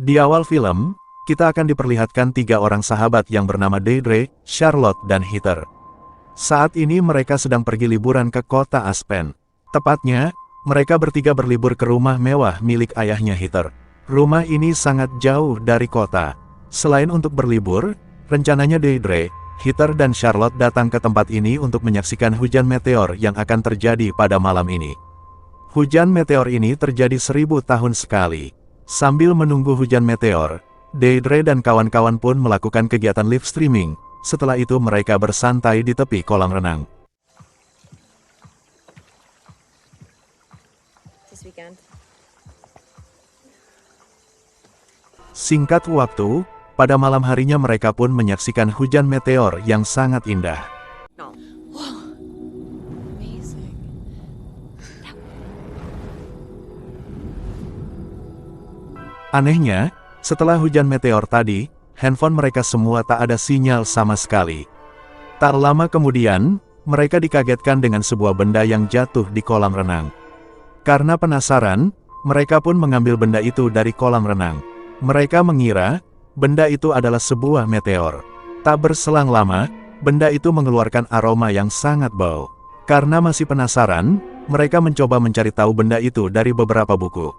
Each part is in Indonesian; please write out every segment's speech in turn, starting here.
Di awal film, kita akan diperlihatkan 3 orang sahabat yang bernama Deidre, Charlotte, dan Heather. Saat ini mereka sedang pergi liburan ke kota Aspen. Tepatnya, mereka bertiga berlibur ke rumah mewah milik ayahnya Heather. Rumah ini sangat jauh dari kota. Selain untuk berlibur, rencananya Deidre, Heather, dan Charlotte datang ke tempat ini untuk menyaksikan hujan meteor yang akan terjadi pada malam ini. Hujan meteor ini terjadi 1000 tahun sekali. Sambil menunggu hujan meteor, Deidre dan kawan-kawan pun melakukan kegiatan live streaming. Setelah itu mereka bersantai di tepi kolam renang. Singkat waktu, pada malam harinya mereka pun menyaksikan hujan meteor yang sangat indah. Anehnya, setelah hujan meteor tadi, handphone mereka semua tak ada sinyal sama sekali. Tak lama kemudian, mereka dikagetkan dengan sebuah benda yang jatuh di kolam renang. Karena penasaran, mereka pun mengambil benda itu dari kolam renang. Mereka mengira, benda itu adalah sebuah meteor. Tak berselang lama, benda itu mengeluarkan aroma yang sangat bau. Karena masih penasaran, mereka mencoba mencari tahu benda itu dari beberapa buku.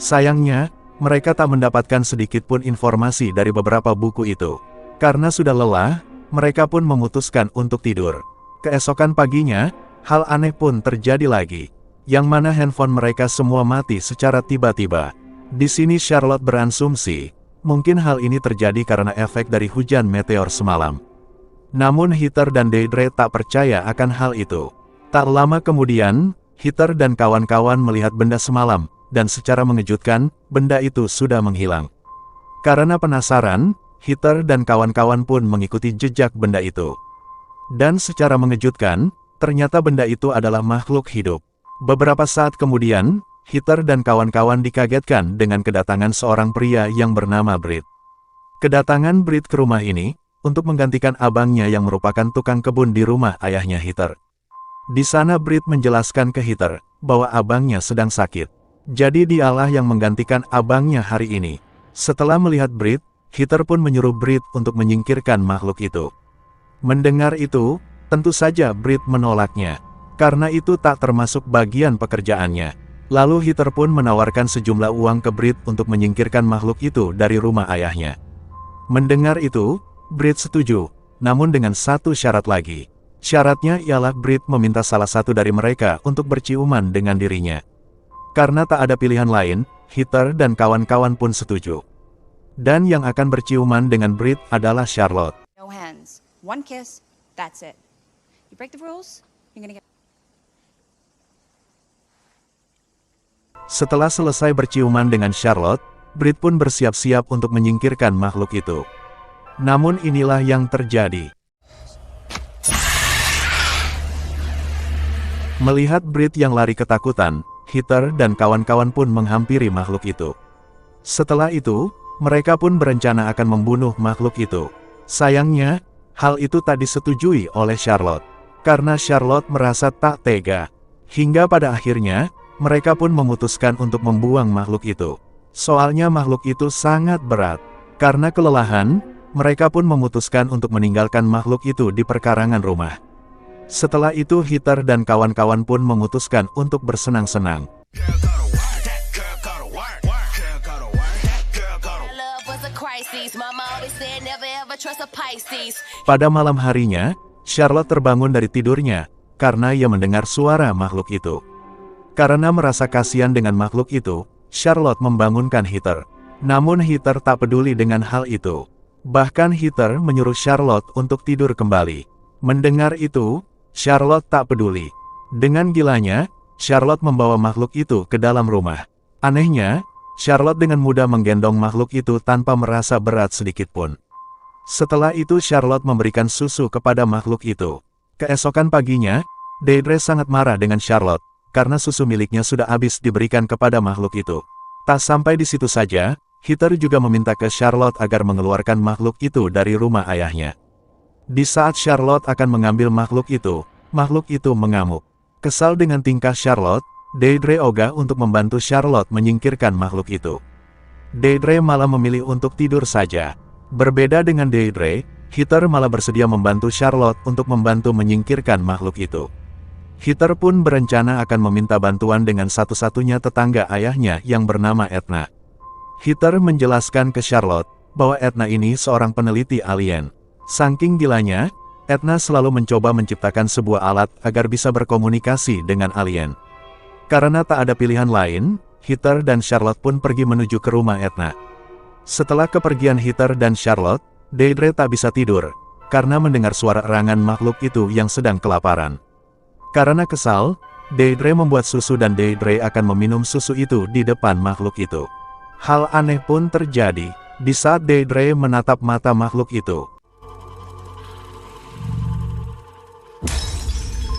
Sayangnya, mereka tak mendapatkan sedikit pun informasi dari beberapa buku itu. Karena sudah lelah, mereka pun memutuskan untuk tidur. Keesokan paginya, hal aneh pun terjadi lagi. Yang mana handphone mereka semua mati secara tiba-tiba. Di sini Charlotte berasumsi, mungkin hal ini terjadi karena efek dari hujan meteor semalam. Namun Heather dan Deidre tak percaya akan hal itu. Tak lama kemudian, Heather dan kawan-kawan melihat benda semalam. Dan secara mengejutkan, benda itu sudah menghilang. Karena penasaran, Heather dan kawan-kawan pun mengikuti jejak benda itu. Dan secara mengejutkan, ternyata benda itu adalah makhluk hidup. Beberapa saat kemudian, Heather dan kawan-kawan dikagetkan dengan kedatangan seorang pria yang bernama Britt. Kedatangan Britt ke rumah ini, untuk menggantikan abangnya yang merupakan tukang kebun di rumah ayahnya Heather. Di sana Britt menjelaskan ke Heather, bahwa abangnya sedang sakit. Jadi dialah yang menggantikan abangnya hari ini. Setelah melihat Britt, Heather pun menyuruh Britt untuk menyingkirkan makhluk itu. Mendengar itu, tentu saja Britt menolaknya. Karena itu tak termasuk bagian pekerjaannya. Lalu Heather pun menawarkan sejumlah uang ke Britt untuk menyingkirkan makhluk itu dari rumah ayahnya. Mendengar itu, Britt setuju, namun dengan satu syarat lagi. Syaratnya ialah Britt meminta salah satu dari mereka untuk berciuman dengan dirinya. Karena tak ada pilihan lain, Heather dan kawan-kawan pun setuju. Dan yang akan berciuman dengan Britt adalah Charlotte. No hands. One kiss, that's it. You break the rules, you're gonna get... Setelah selesai berciuman dengan Charlotte, Britt pun bersiap-siap untuk menyingkirkan makhluk itu. Namun inilah yang terjadi. Melihat Britt yang lari ketakutan, Heather dan kawan-kawan pun menghampiri makhluk itu. Setelah itu, mereka pun berencana akan membunuh makhluk itu. Sayangnya, hal itu tak disetujui oleh Charlotte. Karena Charlotte merasa tak tega. Hingga pada akhirnya, mereka pun memutuskan untuk membuang makhluk itu. Soalnya makhluk itu sangat berat. Karena kelelahan, mereka pun memutuskan untuk meninggalkan makhluk itu di perkarangan rumah. Setelah itu Heather dan kawan-kawan pun memutuskan untuk bersenang-senang. Pada malam harinya, Charlotte terbangun dari tidurnya, karena ia mendengar suara makhluk itu. Karena merasa kasihan dengan makhluk itu, Charlotte membangunkan Heather. Namun Heather tak peduli dengan hal itu. Bahkan Heather menyuruh Charlotte untuk tidur kembali. Mendengar itu, Charlotte tak peduli. Dengan gilanya, Charlotte membawa makhluk itu ke dalam rumah. Anehnya, Charlotte dengan mudah menggendong makhluk itu tanpa merasa berat sedikit pun. Setelah itu Charlotte memberikan susu kepada makhluk itu. Keesokan paginya, Deidre sangat marah dengan Charlotte, karena susu miliknya sudah habis diberikan kepada makhluk itu. Tak sampai di situ saja, Heather juga meminta ke Charlotte agar mengeluarkan makhluk itu dari rumah ayahnya. Di saat Charlotte akan mengambil makhluk itu mengamuk. Kesal dengan tingkah Charlotte, Deidre ogah untuk membantu Charlotte menyingkirkan makhluk itu. Deidre malah memilih untuk tidur saja. Berbeda dengan Deidre, Heather malah bersedia membantu Charlotte untuk membantu menyingkirkan makhluk itu. Heather pun berencana akan meminta bantuan dengan satu-satunya tetangga ayahnya yang bernama Edna. Heather menjelaskan ke Charlotte bahwa Edna ini seorang peneliti alien. Saking gilanya, Edna selalu mencoba menciptakan sebuah alat agar bisa berkomunikasi dengan alien. Karena tak ada pilihan lain, Heather dan Charlotte pun pergi menuju ke rumah Edna. Setelah kepergian Heather dan Charlotte, Deidre tak bisa tidur, karena mendengar suara erangan makhluk itu yang sedang kelaparan. Karena kesal, Deidre membuat susu dan Deidre akan meminum susu itu di depan makhluk itu. Hal aneh pun terjadi, di saat Deidre menatap mata makhluk itu.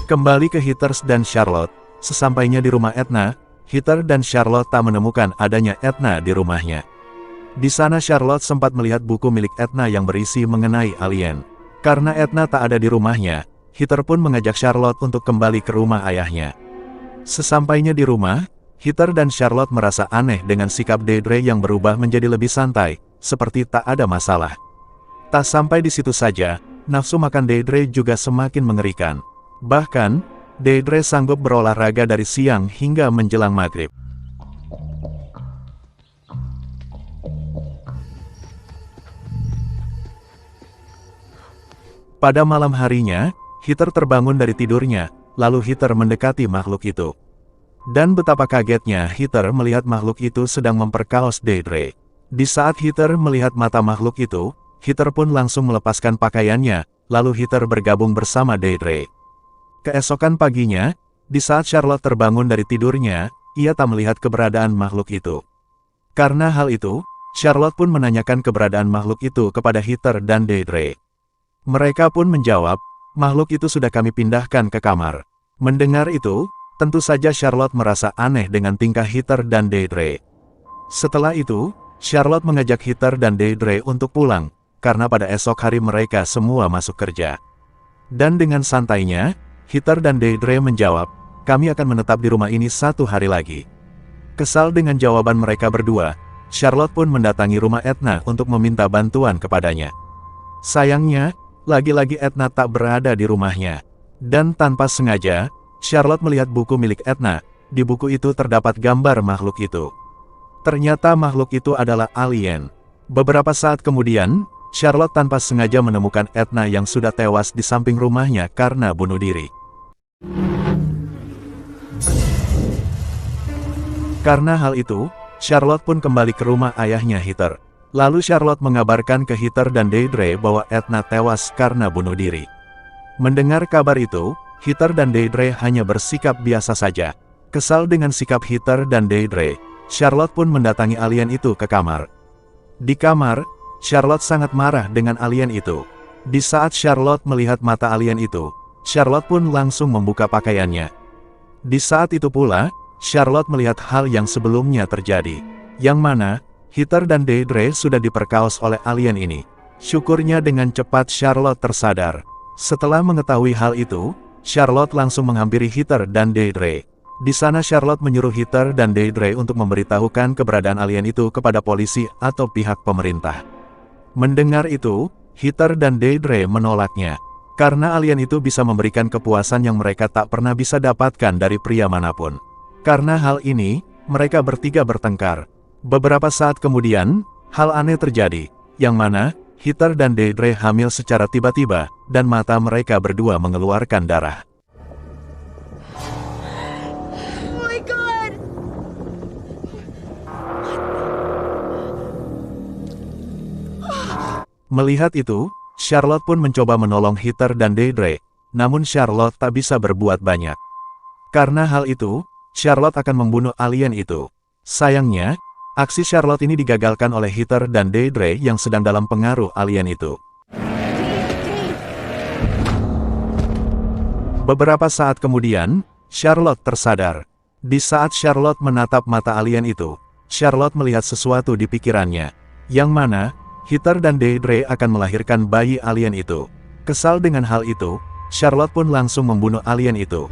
Kembali ke Heather dan Charlotte, sesampainya di rumah Edna, Heather dan Charlotte tak menemukan adanya Edna di rumahnya. Di sana Charlotte sempat melihat buku milik Edna yang berisi mengenai alien. Karena Edna tak ada di rumahnya, Heather pun mengajak Charlotte untuk kembali ke rumah ayahnya. Sesampainya di rumah, Heather dan Charlotte merasa aneh dengan sikap Deidre yang berubah menjadi lebih santai, seperti tak ada masalah. Tak sampai di situ saja, nafsu makan Deidre juga semakin mengerikan. Bahkan, Deidre sanggup berolahraga dari siang hingga menjelang maghrib. Pada malam harinya, Heather terbangun dari tidurnya, lalu Heather mendekati makhluk itu. Dan betapa kagetnya Heather melihat makhluk itu sedang memperkaos Deidre. Di saat Heather melihat mata makhluk itu, Heather pun langsung melepaskan pakaiannya, lalu Heather bergabung bersama Deidre. Keesokan paginya, di saat Charlotte terbangun dari tidurnya, ia tak melihat keberadaan makhluk itu. Karena hal itu, Charlotte pun menanyakan keberadaan makhluk itu kepada Heather dan Deidre. Mereka pun menjawab, makhluk itu sudah kami pindahkan ke kamar. Mendengar itu, tentu saja Charlotte merasa aneh dengan tingkah Heather dan Deidre. Setelah itu, Charlotte mengajak Heather dan Deidre untuk pulang, karena pada esok hari mereka semua masuk kerja. Dan dengan santainya, Heather dan Deidre menjawab, kami akan menetap di rumah ini 1 hari lagi. Kesal dengan jawaban mereka berdua, Charlotte pun mendatangi rumah Edna untuk meminta bantuan kepadanya. Sayangnya, lagi-lagi Edna tak berada di rumahnya. Dan tanpa sengaja, Charlotte melihat buku milik Edna. Di buku itu terdapat gambar makhluk itu. Ternyata makhluk itu adalah alien. Beberapa saat kemudian, Charlotte tanpa sengaja menemukan Edna yang sudah tewas di samping rumahnya karena bunuh diri. Karena hal itu, Charlotte pun kembali ke rumah ayahnya Heather. Lalu Charlotte mengabarkan ke Heather dan Deidre bahwa Edna tewas karena bunuh diri. Mendengar kabar itu, Heather dan Deidre hanya bersikap biasa saja. Kesal dengan sikap Heather dan Deidre, Charlotte pun mendatangi alien itu ke kamar. Di kamar, Charlotte sangat marah dengan alien itu. Di saat Charlotte melihat mata alien itu, Charlotte pun langsung membuka pakaiannya. Di saat itu pula, Charlotte melihat hal yang sebelumnya terjadi, yang mana Heather dan Deidre sudah diperkaos oleh alien ini. Syukurnya dengan cepat Charlotte tersadar. Setelah mengetahui hal itu, Charlotte langsung menghampiri Heather dan Deidre. Di sana Charlotte menyuruh Heather dan Deidre untuk memberitahukan keberadaan alien itu kepada polisi atau pihak pemerintah. Mendengar itu, Heather dan Deidre menolaknya. Karena alien itu bisa memberikan kepuasan yang mereka tak pernah bisa dapatkan dari pria manapun. Karena hal ini, mereka bertiga bertengkar. Beberapa saat kemudian, hal aneh terjadi, yang mana Heather dan Deidre hamil secara tiba-tiba, dan mata mereka berdua mengeluarkan darah. Oh my God! Melihat itu, Charlotte pun mencoba menolong Heather dan Deidre, namun Charlotte tak bisa berbuat banyak. Karena hal itu, Charlotte akan membunuh alien itu. Sayangnya, aksi Charlotte ini digagalkan oleh Heather dan Deidre yang sedang dalam pengaruh alien itu. Beberapa saat kemudian, Charlotte tersadar. Di saat Charlotte menatap mata alien itu, Charlotte melihat sesuatu di pikirannya, yang mana Heather dan Deidre akan melahirkan bayi alien itu. Kesal dengan hal itu, Charlotte pun langsung membunuh alien itu.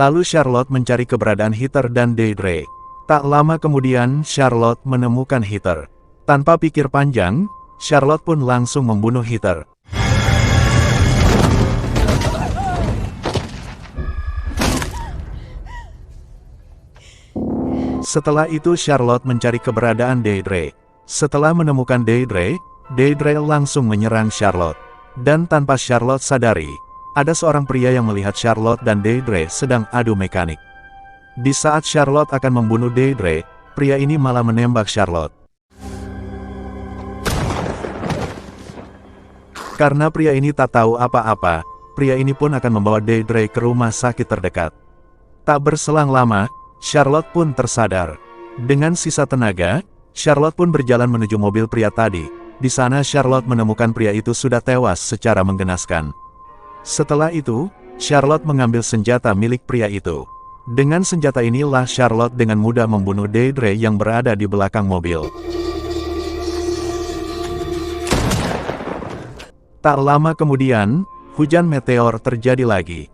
Lalu Charlotte mencari keberadaan Heather dan Deirdre. Tak lama kemudian Charlotte menemukan Heather. Tanpa pikir panjang, Charlotte pun langsung membunuh Heather. Setelah itu Charlotte mencari keberadaan Deirdre. Setelah menemukan Deirdre, Deirdre langsung menyerang Charlotte. Dan tanpa Charlotte sadari, ada seorang pria yang melihat Charlotte dan Deirdre sedang adu mekanik. Di saat Charlotte akan membunuh Deirdre, pria ini malah menembak Charlotte. Karena pria ini tak tahu apa-apa, pria ini pun akan membawa Deirdre ke rumah sakit terdekat. Tak berselang lama, Charlotte pun tersadar. Dengan sisa tenaga, Charlotte pun berjalan menuju mobil pria tadi. Di sana Charlotte menemukan pria itu sudah tewas secara menggenaskan. Setelah itu, Charlotte mengambil senjata milik pria itu. Dengan senjata inilah Charlotte dengan mudah membunuh Deirdre yang berada di belakang mobil. Tak lama kemudian, hujan meteor terjadi lagi.